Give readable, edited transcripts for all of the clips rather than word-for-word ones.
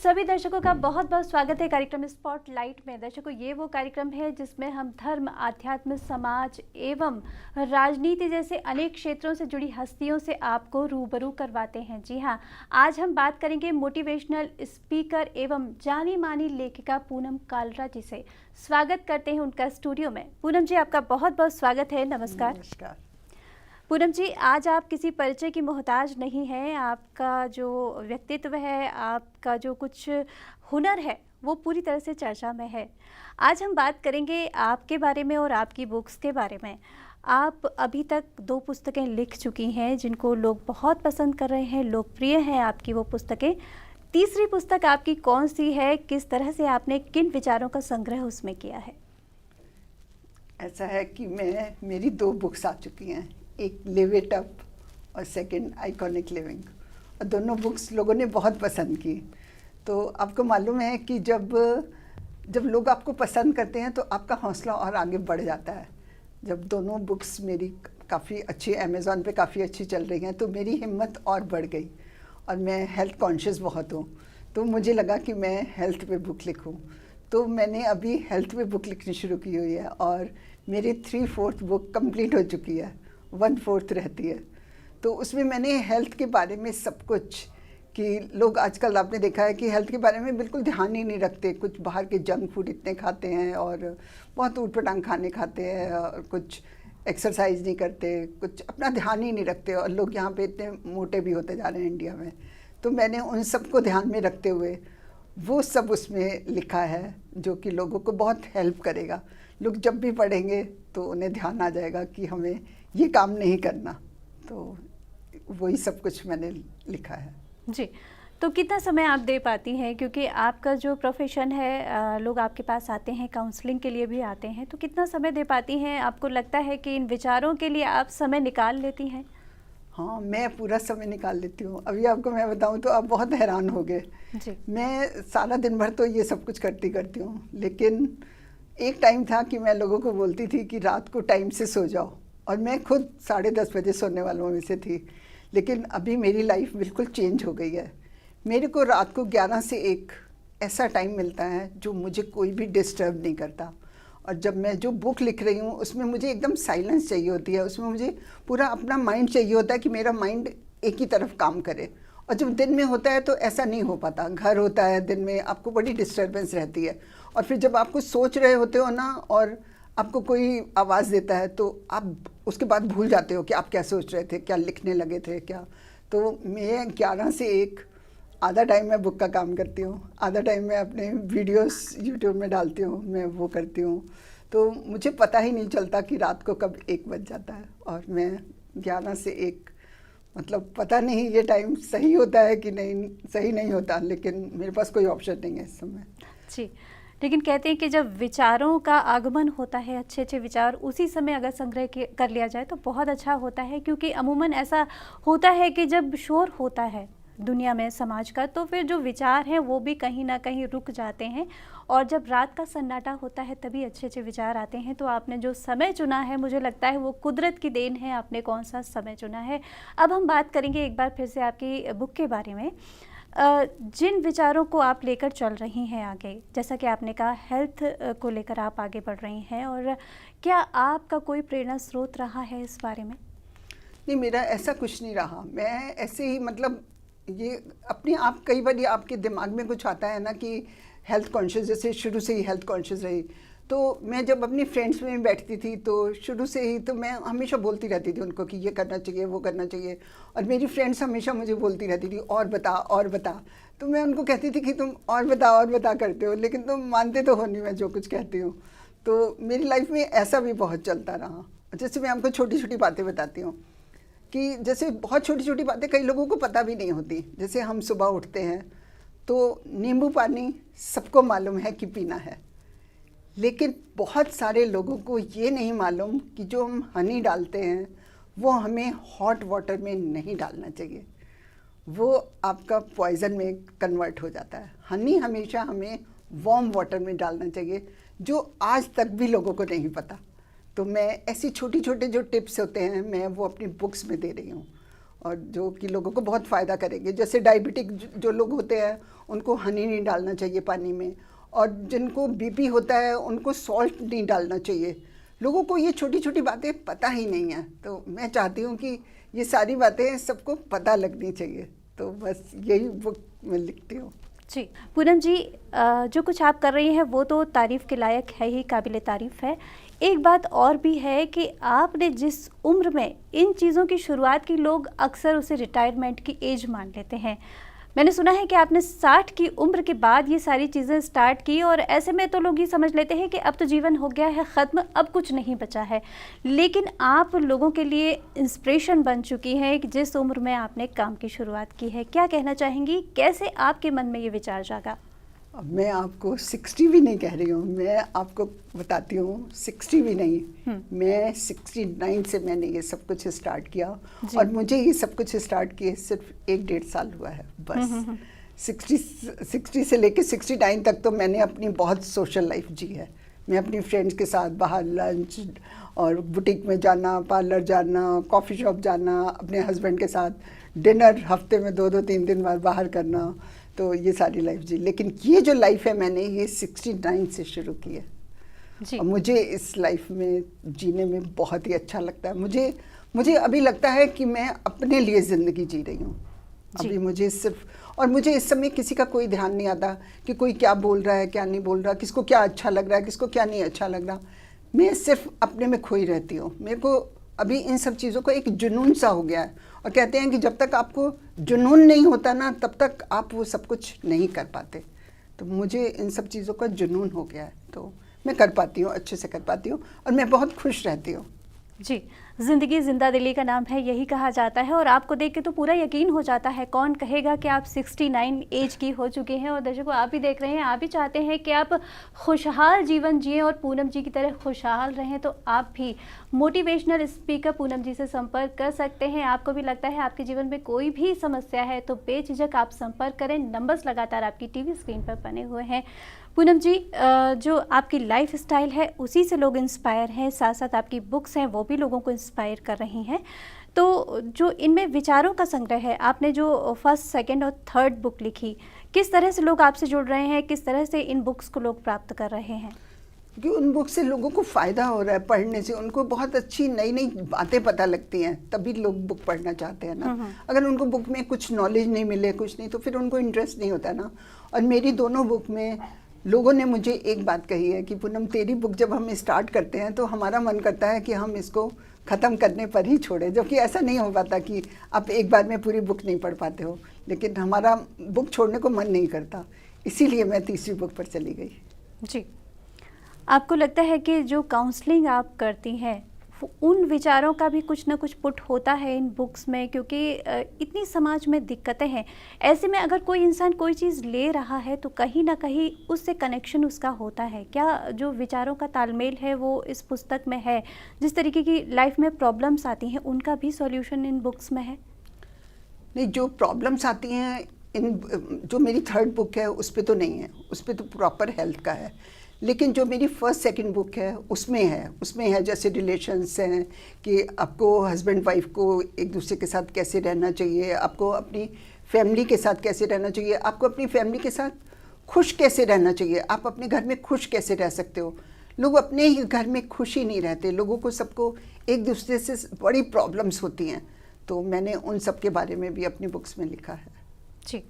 सभी दर्शकों का बहुत बहुत स्वागत है कार्यक्रम स्पॉटलाइट में। दर्शकों, ये वो कार्यक्रम है जिसमें हम धर्म, आध्यात्म, समाज एवं राजनीति जैसे अनेक क्षेत्रों से जुड़ी हस्तियों से आपको रूबरू करवाते हैं। जी हाँ, आज हम बात करेंगे मोटिवेशनल स्पीकर एवं जानी मानी लेखिका पूनम कालरा जी से। स्वागत करते हैं उनका स्टूडियो में। पूनम जी, आपका बहुत बहुत स्वागत है। नमस्कार। नमस्कार। पूनम जी, आज आप किसी परिचय की मोहताज नहीं हैं। आपका जो व्यक्तित्व है, आपका जो कुछ हुनर है, वो पूरी तरह से चर्चा में है। आज हम बात करेंगे आपके बारे में और आपकी बुक्स के बारे में। आप अभी तक 2 पुस्तकें लिख चुकी हैं जिनको लोग बहुत पसंद कर रहे हैं, लोकप्रिय हैं आपकी वो पुस्तकें। तीसरी पुस्तक आपकी कौन सी है? किस तरह से आपने किन विचारों का संग्रह उसमें किया है? ऐसा है कि मेरी 2 बुक्स आ चुकी हैं, एक लिव इट अप और सेकंड आइकॉनिक लिविंग, और दोनों बुक्स लोगों ने बहुत पसंद की। तो आपको मालूम है कि जब लोग आपको पसंद करते हैं तो आपका हौसला और आगे बढ़ जाता है। जब दोनों बुक्स मेरी काफ़ी अच्छी अमेज़ॉन पे काफ़ी अच्छी चल रही हैं तो मेरी हिम्मत और बढ़ गई, और मैं हेल्थ कॉन्शियस बहुत हूँ, तो मुझे लगा कि मैं हेल्थ पे बुक लिखूँ। तो मैंने अभी हेल्थ पे बुक लिखनी शुरू की हुई है और मेरी 3/4 बुक कंप्लीट हो चुकी है, 1/4 रहती है। तो उसमें मैंने हेल्थ के बारे में सब कुछ, कि लोग आजकल आपने देखा है कि हेल्थ के बारे में बिल्कुल ध्यान ही नहीं रखते। कुछ बाहर के जंक फूड इतने खाते हैं और बहुत ऊटपटांग खाने खाते हैं, और कुछ एक्सरसाइज नहीं करते, कुछ अपना ध्यान ही नहीं रखते, और लोग यहाँ पे इतने मोटे भी होते जा रहे हैं इंडिया में। तो मैंने उन सबको ध्यान में रखते हुए वो सब उसमें लिखा है जो कि लोगों को बहुत हेल्प करेगा। लोग जब भी पढ़ेंगे तो उन्हें ध्यान आ जाएगा कि हमें ये काम नहीं करना। तो वही सब कुछ मैंने लिखा है। जी, तो कितना समय आप दे पाती हैं? क्योंकि आपका जो प्रोफेशन है, लोग आपके पास आते हैं, काउंसलिंग के लिए भी आते हैं, तो कितना समय दे पाती हैं? आपको लगता है कि इन विचारों के लिए आप समय निकाल लेती हैं? हाँ, मैं पूरा समय निकाल लेती हूँ। अभी आपको मैं बताऊँ तो आप बहुत हैरान होंगे। जी। मैं सारा दिन भर तो ये सब कुछ करती हूँ, लेकिन एक टाइम था कि मैं लोगों को बोलती थी कि रात को टाइम से सो जाओ, और मैं खुद 10:30 बजे सोने वालों में से थी। लेकिन अभी मेरी लाइफ बिल्कुल चेंज हो गई है। मेरे को रात को 11 से 1 ऐसा टाइम मिलता है जो मुझे कोई भी डिस्टर्ब नहीं करता। और जब मैं जो बुक लिख रही हूँ उसमें मुझे एकदम साइलेंस चाहिए होती है, उसमें मुझे पूरा अपना माइंड चाहिए होता है कि मेरा माइंड एक ही तरफ काम करे। और जब दिन में होता है तो ऐसा नहीं हो पाता। घर होता है, दिन में आपको बड़ी डिस्टर्बेंस रहती है, और फिर जब आप कुछ सोच रहे होते हो ना और आपको कोई आवाज़ देता है तो आप उसके बाद भूल जाते हो कि आप क्या सोच रहे थे, क्या लिखने लगे थे क्या। तो मैं 11 से 1 आधा टाइम मैं बुक का काम करती हूँ, आधा टाइम मैं अपने वीडियोस यूट्यूब में डालती हूँ, मैं वो करती हूँ। तो मुझे पता ही नहीं चलता कि रात को कब 1 बज जाता है, और मैं 11 से 1, मतलब पता नहीं ये टाइम सही होता है कि नहीं, सही नहीं होता, लेकिन मेरे पास कोई ऑप्शन नहीं है इस समय। जी, लेकिन कहते हैं कि जब विचारों का आगमन होता है, अच्छे अच्छे विचार उसी समय अगर संग्रह कर लिया जाए तो बहुत अच्छा होता है। क्योंकि अमूमन ऐसा होता है कि जब शोर होता है दुनिया में, समाज का, तो फिर जो विचार हैं वो भी कहीं ना कहीं रुक जाते हैं, और जब रात का सन्नाटा होता है तभी अच्छे अच्छे विचार आते हैं। तो आपने जो समय चुना है, मुझे लगता है वो कुदरत की देन है, आपने कौन सा समय चुना है। अब हम बात करेंगे एक बार फिर से आपकी बुक के बारे में। जिन विचारों को आप लेकर चल रही हैं आगे, जैसा कि आपने कहा हेल्थ को लेकर आप आगे बढ़ रही हैं, और क्या आपका कोई प्रेरणा स्रोत रहा है इस बारे में? नहीं, मेरा ऐसा कुछ नहीं रहा। मैं ऐसे ही, मतलब ये अपने आप, कई बार ये आपके दिमाग में कुछ आता है ना कि हेल्थ कॉन्शियस, जैसे शुरू से ही हेल्थ कॉन्शियस रही। तो मैं जब अपनी फ्रेंड्स में बैठती थी तो शुरू से ही तो मैं हमेशा बोलती रहती थी उनको कि ये करना चाहिए, वो करना चाहिए, और मेरी फ्रेंड्स हमेशा मुझे बोलती रहती थी और बता और बता। तो मैं उनको कहती थी कि तुम और बता करते हो, लेकिन तुम मानते तो हो नहीं मैं जो कुछ कहती हूँ। तो मेरी लाइफ में ऐसा भी बहुत चलता रहा। जैसे मैं आपको छोटी छोटी बातें बताती हूँ, कि जैसे बहुत छोटी छोटी बातें कई लोगों को पता भी नहीं होती। जैसे हम सुबह उठते हैं तो नींबू पानी सबको मालूम है कि पीना है, लेकिन बहुत सारे लोगों को ये नहीं मालूम कि जो हम हनी डालते हैं वो हमें हॉट वाटर में नहीं डालना चाहिए, वो आपका पॉइज़न में कन्वर्ट हो जाता है। हनी हमेशा हमें वार्म वाटर में डालना चाहिए, जो आज तक भी लोगों को नहीं पता। तो मैं ऐसी छोटी छोटे जो टिप्स होते हैं मैं वो अपनी बुक्स में दे रही हूँ, और जो कि लोगों को बहुत फ़ायदा करेंगे। जैसे डायबिटिक जो लोग होते हैं उनको हनी नहीं डालना चाहिए पानी में, और जिनको बीपी होता है उनको सॉल्ट नहीं डालना चाहिए। लोगों को ये छोटी छोटी बातें पता ही नहीं है, तो मैं चाहती हूँ कि ये सारी बातें सबको पता लगनी चाहिए। तो बस यही बुक मैं लिखती हूँ। जी पूनम जी, जो कुछ आप कर रही हैं वो तो तारीफ़ के लायक है ही, काबिले तारीफ़ है। एक बात और भी है कि आपने जिस उम्र में इन चीज़ों की शुरुआत की, लोग अक्सर उसे रिटायरमेंट की एज मान लेते हैं। मैंने सुना है कि आपने 60 की उम्र के बाद ये सारी चीज़ें स्टार्ट की, और ऐसे में तो लोग ये समझ लेते हैं कि अब तो जीवन हो गया है ख़त्म, अब कुछ नहीं बचा है। लेकिन आप लोगों के लिए इंस्पिरेशन बन चुकी हैं कि जिस उम्र में आपने काम की शुरुआत की है। क्या कहना चाहेंगी, कैसे आपके मन में ये विचार जागा? अब मैं आपको 60 भी नहीं कह रही हूँ, मैं आपको बताती हूँ 60 भी नहीं, मैं 69 से मैंने ये सब कुछ स्टार्ट किया। और मुझे ये सब कुछ स्टार्ट किए सिर्फ 1-1.5 साल हुआ है बस। 60 से लेके 69 तक तो मैंने अपनी बहुत सोशल लाइफ जी है। मैं अपनी फ्रेंड्स के साथ बाहर लंच और बुटीक में जाना, पार्लर जाना, कॉफ़ी शॉप जाना, अपने हस्बैंड के साथ डिनर हफ्ते में 2-2 3 बार बाहर करना, तो ये सारी लाइफ जी। लेकिन ये जो लाइफ है मैंने ये 69 से शुरू की है और मुझे इस लाइफ में जीने में बहुत ही अच्छा लगता है। मुझे अभी लगता है कि मैं अपने लिए ज़िंदगी जी रही हूँ अभी। मुझे सिर्फ, और मुझे इस समय किसी का कोई ध्यान नहीं आता कि कोई क्या बोल रहा है, क्या नहीं बोल रहा, किसको क्या अच्छा लग रहा है, किसको क्या नहीं अच्छा लग रहा। मैं सिर्फ अपने में खोई रहती हूँ। मेरे को अभी इन सब चीज़ों का एक जुनून सा हो गया है, और कहते हैं कि जब तक आपको जुनून नहीं होता ना तब तक आप वो सब कुछ नहीं कर पाते। तो मुझे इन सब चीज़ों का जुनून हो गया है, तो मैं कर पाती हूँ, अच्छे से कर पाती हूँ, और मैं बहुत खुश रहती हूँ। जी, ज़िंदगी ज़िंदा दिली का नाम है, यही कहा जाता है। और आपको देख के तो पूरा यकीन हो जाता है, कौन कहेगा कि आप 69 एज की हो चुके हैं। और दर्शकों, आप भी देख रहे हैं, आप भी चाहते हैं कि आप खुशहाल जीवन जिएं और पूनम जी की तरह खुशहाल रहें, तो आप भी मोटिवेशनल स्पीकर पूनम जी से संपर्क कर सकते हैं। आपको भी लगता है आपके जीवन में कोई भी समस्या है तो बेझिझक आप संपर्क करें। नंबर्स लगातार आपकी टीवी स्क्रीन पर बने हुए हैं। पूनम जी, जो आपकी लाइफ स्टाइल है उसी से लोग इंस्पायर हैं, साथ साथ आपकी बुक्स हैं वो भी लोगों को इंस्पायर कर रही हैं। तो जो इनमें विचारों का संग्रह है, आपने जो फर्स्ट, सेकंड और थर्ड बुक लिखी, किस तरह से लोग आपसे जुड़ रहे हैं, किस तरह से इन बुक्स को लोग प्राप्त कर रहे हैं? क्योंकि उन बुक से लोगों को फ़ायदा हो रहा है, पढ़ने से उनको बहुत अच्छी नई नई बातें पता लगती हैं, तभी लोग बुक पढ़ना चाहते हैं ना। अगर उनको बुक में कुछ नॉलेज नहीं मिले, कुछ नहीं, तो फिर उनको इंटरेस्ट नहीं होता ना। और मेरी दोनों बुक में लोगों ने मुझे एक बात कही है कि पूनम, तेरी बुक जब हम स्टार्ट करते हैं तो हमारा मन करता है कि हम इसको ख़त्म करने पर ही छोड़ें, जबकि ऐसा नहीं हो पाता कि आप एक बार में पूरी बुक नहीं पढ़ पाते हो। लेकिन हमारा बुक छोड़ने को मन नहीं करता, इसीलिए मैं तीसरी बुक पर चली गई। जी, आपको लगता है कि जो काउंसलिंग आप करती हैं उन विचारों का भी कुछ ना कुछ पुट होता है इन बुक्स में? क्योंकि इतनी समाज में दिक्कतें हैं, ऐसे में अगर कोई इंसान कोई चीज़ ले रहा है तो कहीं ना कहीं उससे कनेक्शन उसका होता है। क्या जो विचारों का तालमेल है वो इस पुस्तक में है? जिस तरीके की लाइफ में प्रॉब्लम्स आती हैं उनका भी सॉल्यूशन इन बुक्स में है? नहीं, जो प्रॉब्लम्स आती हैं जो मेरी थर्ड बुक है उस पर तो नहीं है, उस पर तो प्रॉपर हेल्थ का है। लेकिन जो मेरी फर्स्ट सेकंड बुक है उसमें है जैसे रिलेशंस हैं कि आपको हस्बैंड वाइफ को एक दूसरे के साथ कैसे रहना चाहिए, आपको अपनी फैमिली के साथ कैसे रहना चाहिए, आपको अपनी फैमिली के साथ खुश कैसे रहना चाहिए, आप अपने घर में खुश कैसे रह सकते हो। लोग अपने ही घर में खुश ही नहीं रहते, लोगों को सबको एक दूसरे से बड़ी प्रॉब्लम्स होती हैं। तो मैंने उन सब के बारे में भी अपनी बुक्स में लिखा है। जी,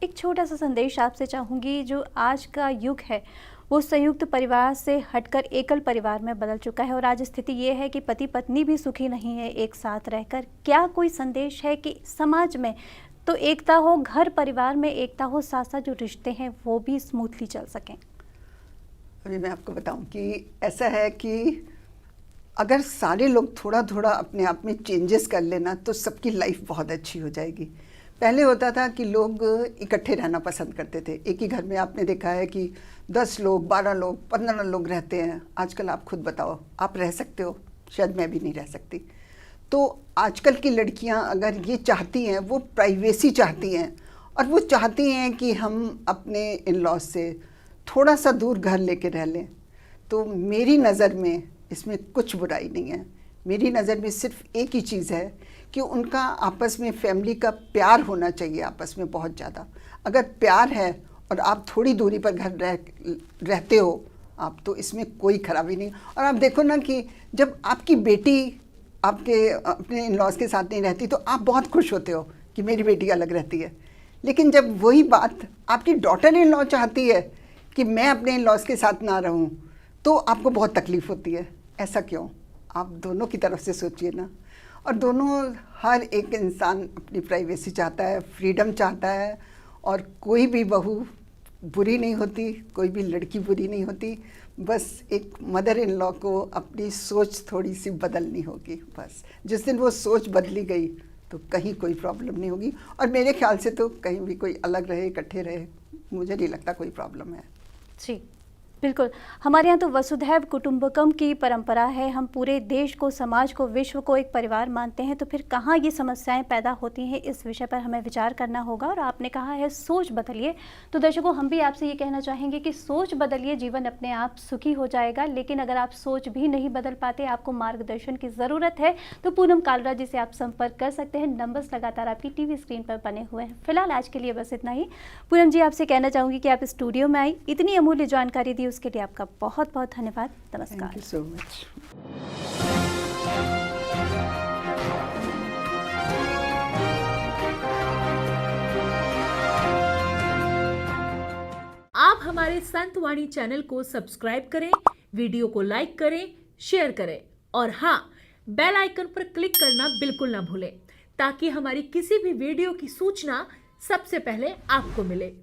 एक छोटा सा संदेश आपसे चाहूँगी। जो आज का युग है वो संयुक्त परिवार से हटकर एकल परिवार में बदल चुका है, और आज स्थिति ये है कि पति पत्नी भी सुखी नहीं है एक साथ रहकर। क्या कोई संदेश है कि समाज में तो एकता हो, घर परिवार में एकता हो, साथ साथ जो रिश्ते हैं वो भी स्मूथली चल सकें? अभी मैं आपको बताऊं कि ऐसा है कि अगर सारे लोग थोड़ा थोड़ा अपने आप में चेंजेस कर लेना तो सबकी लाइफ बहुत अच्छी हो जाएगी। पहले होता था कि लोग इकट्ठे रहना पसंद करते थे, एक ही घर में आपने देखा है कि 10 लोग, 12 लोग, 15 लोग रहते हैं। आजकल आप खुद बताओ, आप रह सकते हो? शायद मैं भी नहीं रह सकती। तो आजकल की लड़कियां अगर ये चाहती हैं, वो प्राइवेसी चाहती हैं, और वो चाहती हैं कि हम अपने इन लॉज से थोड़ा सा दूर घर लेके रह लें। तो मेरी नज़र में इसमें कुछ बुराई नहीं है। मेरी नज़र में सिर्फ एक ही चीज़ है कि उनका आपस में फैमिली का प्यार होना चाहिए, आपस में बहुत ज़्यादा। अगर प्यार है और आप थोड़ी दूरी पर घर रहते हो आप, तो इसमें कोई खराबी नहीं। और आप देखो ना कि जब आपकी बेटी आपके अपने इन लॉज के साथ नहीं रहती तो आप बहुत खुश होते हो कि मेरी बेटी अलग रहती है, लेकिन जब वही बात आपकी डॉटर इन लॉ चाहती है कि मैं अपने इन लॉज के साथ ना रहूं, तो आपको बहुत तकलीफ़ होती है। ऐसा क्यों? आप दोनों की तरफ से सोचिए ना। और दोनों, हर एक इंसान अपनी प्राइवेसी चाहता है, फ्रीडम चाहता है, और कोई भी बहू बुरी नहीं होती, कोई भी लड़की बुरी नहीं होती। बस एक मदर इन लॉ को अपनी सोच थोड़ी सी बदलनी होगी। बस जिस दिन वो सोच बदली गई तो कहीं कोई प्रॉब्लम नहीं होगी। और मेरे ख्याल से तो कहीं भी कोई अलग रहे, इकट्ठे रहे, मुझे नहीं लगता कोई प्रॉब्लम है। जी बिल्कुल, हमारे यहाँ तो वसुधैव कुटुंबकम की परंपरा है। हम पूरे देश को, समाज को, विश्व को एक परिवार मानते हैं। तो फिर कहाँ ये समस्याएं पैदा होती हैं, इस विषय पर हमें विचार करना होगा। और आपने कहा है सोच बदलिए, तो दर्शकों हम भी आपसे ये कहना चाहेंगे कि सोच बदलिए, जीवन अपने आप सुखी हो जाएगा। लेकिन अगर आप सोच भी नहीं बदल पाते, आपको मार्गदर्शन की ज़रूरत है, तो पूनम कालरा जी से आप संपर्क कर सकते हैं। नंबर्स लगातार आपकी टीवी स्क्रीन पर बने हुए हैं। फिलहाल आज के लिए बस इतना ही। पूनम जी, आपसे कहना चाहूँगी कि आप स्टूडियो में आई, इतनी अमूल्य जानकारी दी, उसके लिए आपका बहुत बहुत धन्यवाद। नमस्कार। Thank you so much. आप हमारे संतवाणी चैनल को सब्सक्राइब करें, वीडियो को लाइक करें, शेयर करें और हाँ, बेल आइकन पर क्लिक करना बिल्कुल ना भूलें, ताकि हमारी किसी भी वीडियो की सूचना सबसे पहले आपको मिले।